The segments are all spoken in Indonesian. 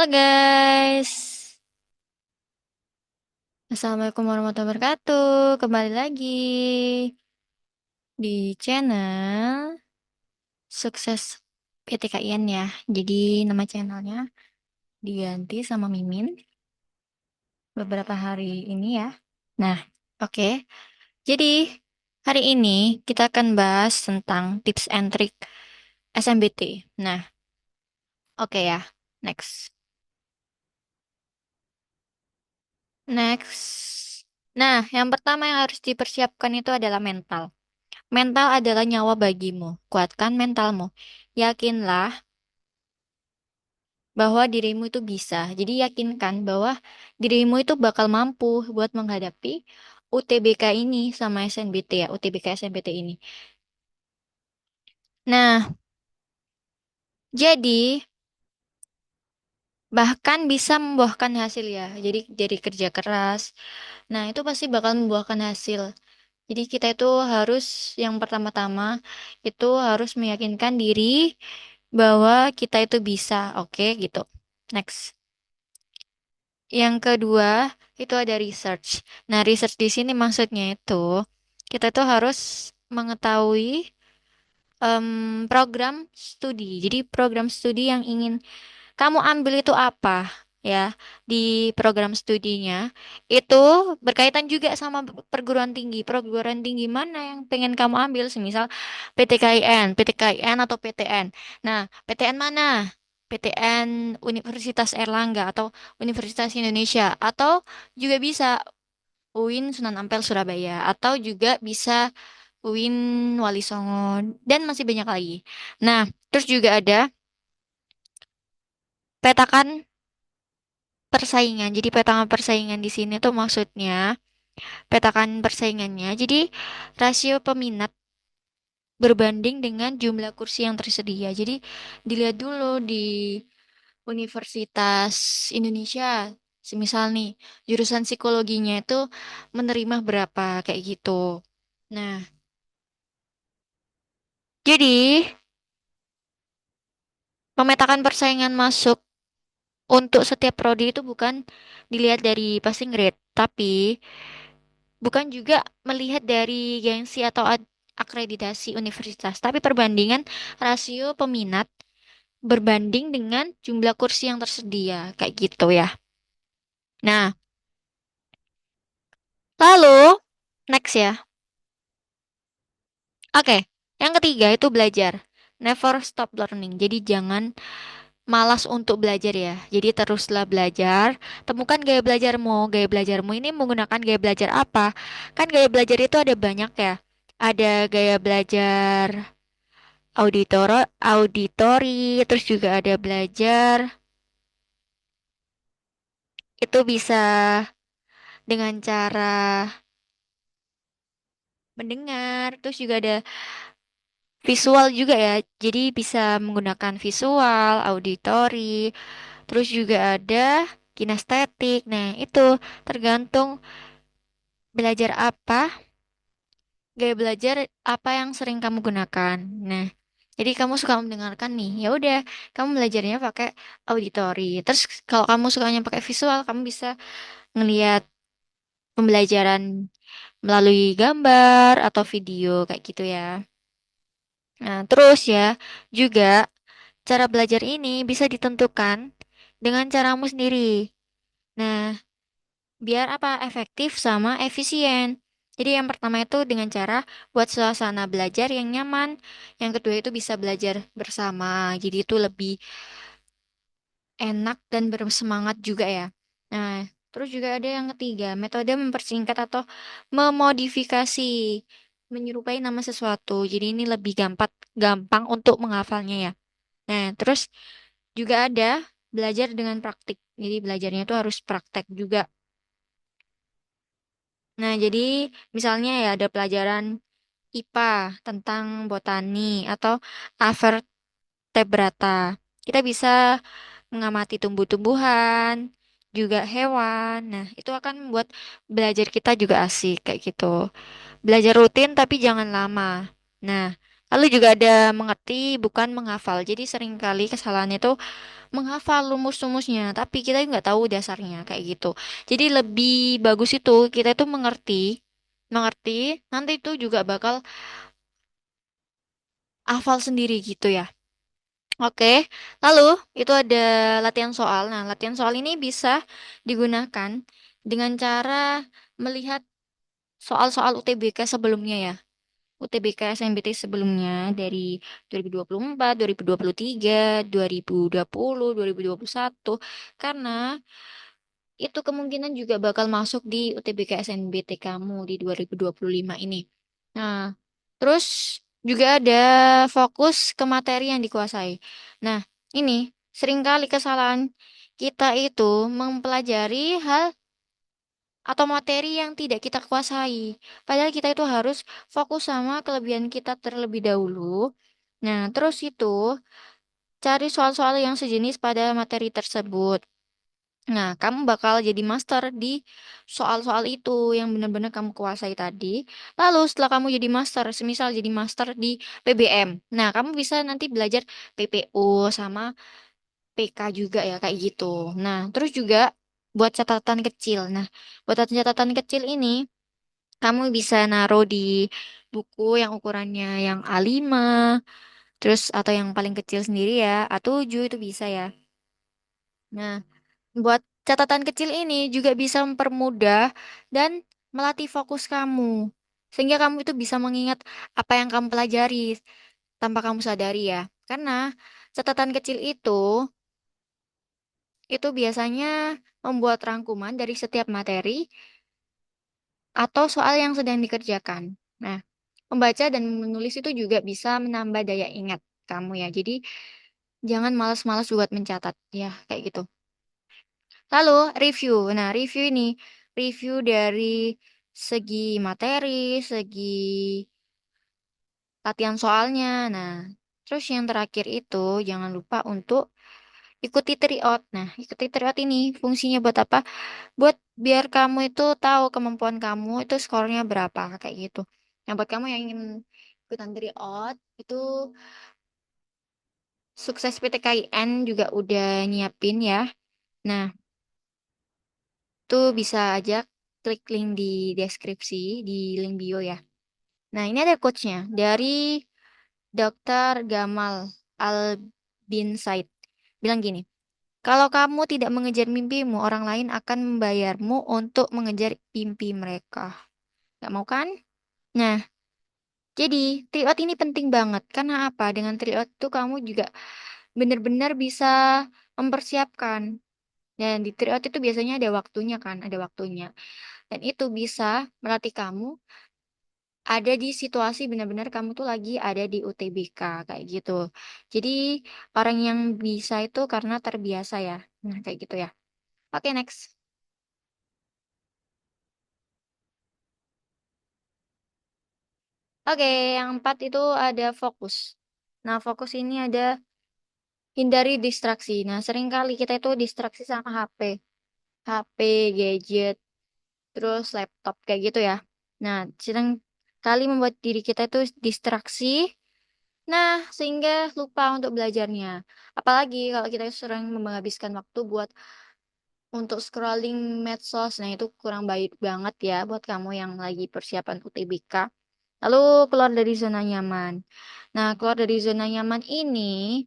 Halo guys, Assalamualaikum warahmatullahi wabarakatuh. Kembali lagi di channel Sukses PTKIN ya. Jadi nama channelnya diganti sama Mimin beberapa hari ini ya. Nah, oke. Jadi hari ini kita akan bahas tentang tips and trick SMBT. Nah, oke ya. Next. Next. Nah, yang pertama yang harus dipersiapkan itu adalah mental. Mental adalah nyawa bagimu. Kuatkan mentalmu. Yakinlah bahwa dirimu itu bisa. Jadi yakinkan bahwa dirimu itu bakal mampu buat menghadapi UTBK ini sama SNBT ya, UTBK SNBT ini. Nah, jadi bahkan bisa membuahkan hasil ya. Jadi dari kerja keras. Nah, itu pasti bakal membuahkan hasil. Jadi kita itu harus yang pertama-tama itu harus meyakinkan diri bahwa kita itu bisa. Oke, gitu. Next. Yang kedua, itu ada research. Nah, research di sini maksudnya itu kita tuh harus mengetahui program studi. Jadi program studi yang ingin kamu ambil itu apa ya di program studinya itu berkaitan juga sama perguruan tinggi. Perguruan tinggi mana yang pengen kamu ambil? Semisal PTKIN atau PTN. Nah, PTN mana? PTN Universitas Erlangga atau Universitas Indonesia atau juga bisa UIN Sunan Ampel Surabaya atau juga bisa UIN Wali Songo dan masih banyak lagi. Nah, terus juga ada petakan persaingan. Jadi petakan persaingan di sini tuh maksudnya petakan persaingannya. Jadi rasio peminat berbanding dengan jumlah kursi yang tersedia. Jadi dilihat dulu di Universitas Indonesia. Semisal nih, jurusan psikologinya itu menerima berapa kayak gitu. Nah, jadi memetakan persaingan masuk untuk setiap prodi itu bukan dilihat dari passing grade, tapi bukan juga melihat dari gengsi atau akreditasi universitas, tapi perbandingan rasio peminat berbanding dengan jumlah kursi yang tersedia, kayak gitu ya. Nah, lalu next ya. Oke, yang ketiga itu belajar. Never stop learning. Jadi jangan malas untuk belajar ya. Jadi teruslah belajar. Temukan gaya belajarmu. Gaya belajarmu ini menggunakan gaya belajar apa? Kan gaya belajar itu ada banyak ya. Ada gaya belajar auditori, terus juga ada belajar. Itu bisa dengan cara mendengar, terus juga ada visual juga ya. Jadi bisa menggunakan visual, auditori, terus juga ada kinestetik. Nah, itu tergantung belajar apa, gaya belajar apa yang sering kamu gunakan. Nah, jadi kamu suka mendengarkan nih, ya udah, kamu belajarnya pakai auditori. Terus kalau kamu sukanya pakai visual, kamu bisa ngelihat pembelajaran melalui gambar atau video kayak gitu ya. Nah, terus ya, juga cara belajar ini bisa ditentukan dengan caramu sendiri. Nah, biar apa? Efektif sama efisien. Jadi yang pertama itu dengan cara buat suasana belajar yang nyaman. Yang kedua itu bisa belajar bersama. Jadi itu lebih enak dan bersemangat juga ya. Nah, terus juga ada yang ketiga, metode mempersingkat atau memodifikasi, menyerupai nama sesuatu. Jadi ini lebih gampang untuk menghafalnya ya. Nah, terus juga ada belajar dengan praktik. Jadi belajarnya itu harus praktek juga. Nah, jadi misalnya ya ada pelajaran IPA tentang botani atau avertebrata. Kita bisa mengamati tumbuh-tumbuhan, juga hewan. Nah, itu akan membuat belajar kita juga asik kayak gitu. Belajar rutin tapi jangan lama. Nah, lalu juga ada mengerti bukan menghafal. Jadi seringkali kesalahan itu menghafal rumus-rumusnya, tapi kita nggak tahu dasarnya kayak gitu. Jadi lebih bagus itu kita itu mengerti, mengerti, nanti itu juga bakal hafal sendiri gitu ya. Oke, lalu itu ada latihan soal. Nah, latihan soal ini bisa digunakan dengan cara melihat soal-soal UTBK sebelumnya ya. UTBK SNBT sebelumnya dari 2024, 2023, 2020, 2021. Karena itu kemungkinan juga bakal masuk di UTBK SNBT kamu di 2025 ini. Nah, terus juga ada fokus ke materi yang dikuasai. Nah, ini seringkali kesalahan kita itu mempelajari hal atau materi yang tidak kita kuasai. Padahal kita itu harus fokus sama kelebihan kita terlebih dahulu. Nah, terus itu cari soal-soal yang sejenis pada materi tersebut. Nah, kamu bakal jadi master di soal-soal itu yang benar-benar kamu kuasai tadi. Lalu setelah kamu jadi master, semisal jadi master di PBM. Nah, kamu bisa nanti belajar PPO sama PK juga ya kayak gitu. Nah, terus juga buat catatan kecil. Nah, buat catatan kecil ini kamu bisa naruh di buku yang ukurannya yang A5, terus atau yang paling kecil sendiri ya, A7 itu bisa ya. Nah, buat catatan kecil ini juga bisa mempermudah dan melatih fokus kamu. Sehingga kamu itu bisa mengingat apa yang kamu pelajari tanpa kamu sadari ya. Karena catatan kecil itu biasanya membuat rangkuman dari setiap materi atau soal yang sedang dikerjakan. Nah, membaca dan menulis itu juga bisa menambah daya ingat kamu ya. Jadi, jangan malas-malas buat mencatat ya, kayak gitu. Lalu, review. Nah, review ini, review dari segi materi, segi latihan soalnya. Nah, terus yang terakhir itu, jangan lupa untuk ikuti tryout. Nah, ikuti tryout ini fungsinya buat apa? Buat biar kamu itu tahu kemampuan kamu itu skornya berapa kayak gitu. Nah, buat kamu yang ingin ikutan tryout itu sukses PTKIN juga udah nyiapin ya. Nah, itu bisa aja klik link di deskripsi di link bio ya. Nah, ini ada coachnya dari Dr. Gamal Bin Said. Bilang gini, kalau kamu tidak mengejar mimpimu, orang lain akan membayarmu untuk mengejar mimpi mereka. Gak mau kan? Nah, jadi tryout ini penting banget. Karena apa? Dengan tryout itu kamu juga benar-benar bisa mempersiapkan. Dan di tryout itu biasanya ada waktunya kan, ada waktunya. Dan itu bisa melatih kamu ada di situasi benar-benar kamu tuh lagi ada di UTBK kayak gitu. Jadi orang yang bisa itu karena terbiasa ya. Nah, kayak gitu ya. Oke, next. Oke, yang empat itu ada fokus. Nah, fokus ini ada hindari distraksi. Nah, seringkali kita itu distraksi sama HP. HP, gadget, terus laptop kayak gitu ya. Nah, sering kali membuat diri kita itu distraksi. Nah, sehingga lupa untuk belajarnya. Apalagi kalau kita sering menghabiskan waktu buat untuk scrolling medsos. Nah, itu kurang baik banget ya buat kamu yang lagi persiapan UTBK. Lalu keluar dari zona nyaman. Nah, keluar dari zona nyaman ini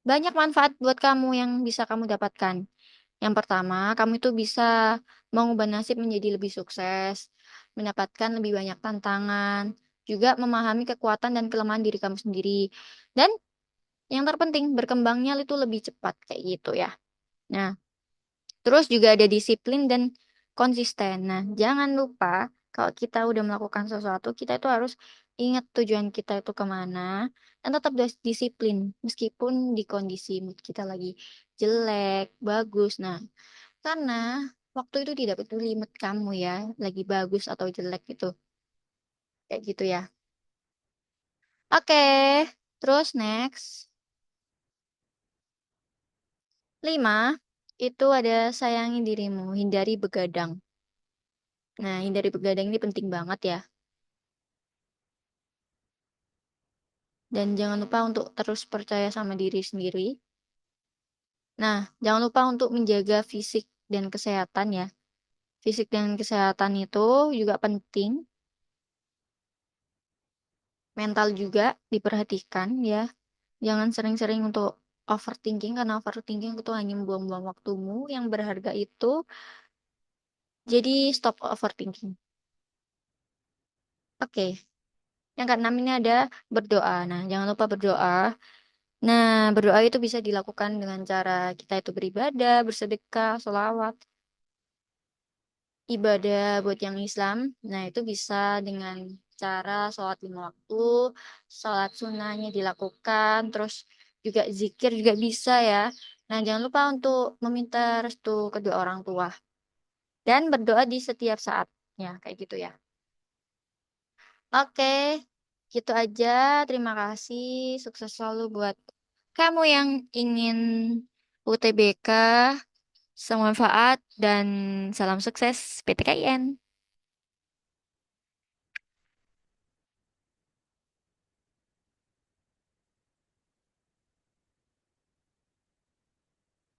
banyak manfaat buat kamu yang bisa kamu dapatkan. Yang pertama, kamu itu bisa mengubah nasib menjadi lebih sukses, mendapatkan lebih banyak tantangan, juga memahami kekuatan dan kelemahan diri kamu sendiri. Dan yang terpenting, berkembangnya itu lebih cepat kayak gitu ya. Nah, terus juga ada disiplin dan konsisten. Nah, jangan lupa kalau kita udah melakukan sesuatu, kita itu harus ingat tujuan kita itu kemana dan tetap disiplin meskipun di kondisi mood kita lagi jelek, bagus. Nah, karena waktu itu tidak peduli mood kamu ya, lagi bagus atau jelek itu. Kayak gitu ya. Oke, terus next. 5, itu ada sayangi dirimu, hindari begadang. Nah, hindari begadang ini penting banget ya. Dan jangan lupa untuk terus percaya sama diri sendiri. Nah, jangan lupa untuk menjaga fisik dan kesehatan ya. Fisik dan kesehatan itu juga penting. Mental juga diperhatikan ya. Jangan sering-sering untuk overthinking karena overthinking itu hanya membuang-buang waktumu yang berharga itu. Jadi stop overthinking. Oke, yang keenam ini ada berdoa. Nah, jangan lupa berdoa. Nah, berdoa itu bisa dilakukan dengan cara kita itu beribadah, bersedekah, sholawat, ibadah buat yang Islam. Nah, itu bisa dengan cara sholat 5 waktu, sholat sunnahnya dilakukan, terus juga zikir juga bisa ya. Nah, jangan lupa untuk meminta restu kedua orang tua dan berdoa di setiap saatnya, kayak gitu ya. Oke, gitu aja. Terima kasih. Sukses selalu buat kamu yang ingin UTBK. Semoga manfaat dan salam sukses PTKIN.